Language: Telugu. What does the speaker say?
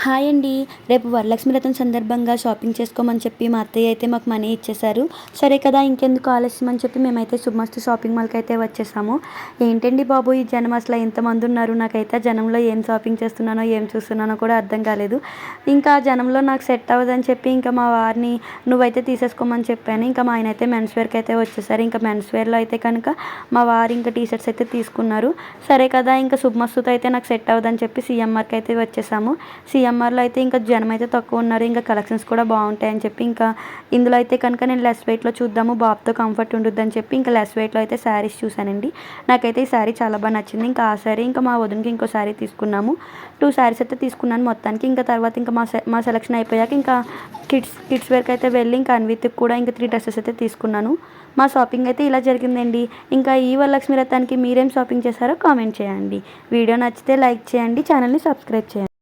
హాయ్ అండి. రేపు వరలక్ష్మి వ్రతం సందర్భంగా షాపింగ్ చేసుకోమని చెప్పి మా అత్తయ్య అయితే మాకు మనీ ఇచ్చేశారు. సరే కదా ఇంకెందుకు ఆలస్యం అని చెప్పి మేమైతే శుభమస్తు షాపింగ్ మాల్‌కి అయితే వచ్చేసాము. ఏంటండి బాబు ఈ జనం అసల ఎంతమంది ఉన్నారు. నాకైతే జనంలో ఏం షాపింగ్ చేస్తున్నానో, ఏం చూస్తున్నానో కూడా అర్థం కాలేదు. ఇంకా ఆ జనంలో నాకు సెట్ అవ్వదని చెప్పి ఇంకా మా వారిని నువ్వైతే తీసేసుకోమని చెప్పాను. ఇంకా మా ఆయన అయితే మెన్స్ వేర్‌కి అయితే వచ్చేసారు. ఇంకా మెన్స్ వేర్‌లో అయితే కనుక మా వారు ఇంకా టీ షర్ట్స్ అయితే తీసుకున్నారు. సరే కదా ఇంకా శుభమస్తుతో అయితే నాకు సెట్ అవ్వదని చెప్పి సీఎంఆర్‌కి అయితే వచ్చేసాము. సీఎంఆర్‌లో అయితే ఇంకా జనం అయితే తక్కువ ఉన్నారు. ఇంకా కలెక్షన్స్ కూడా బాగుంటాయని చెప్పి ఇంకా ఇందులో అయితే కనుక నేను లెస్ వెయిట్‌లో చూద్దాము, బాబుతో కంఫర్ట్ ఉండుద్దని చెప్పి ఇంకా లెస్ వెయిట్‌లో అయితే శారీస్ చూశానండి. నాకైతే ఈ శారీ చాలా బాగా నచ్చింది. ఇంకా ఆ శారీ ఇంకా మా వదినకి ఇంకో శారీ తీసుకున్నాము. 2 శారీస్ అయితే తీసుకున్నాను మొత్తానికి. ఇంకా తర్వాత ఇంకా మా సెలక్షన్ అయిపోయాక ఇంకా కిడ్స్ వేర్‌కి అయితే వెళ్ళి ఇంకా అన్విత్‌కి కూడా ఇంకా 3 డ్రెసెస్ అయితే తీసుకున్నాను. మా షాపింగ్ అయితే ఇలా జరిగిందండి. ఇంకా ఈ వరలక్ష్మి వ్రతానికి మీరేం షాపింగ్ చేశారో కామెంట్ చేయండి. వీడియో నచ్చితే లైక్ చేయండి, ఛానల్‌ని సబ్స్క్రైబ్ చేయండి.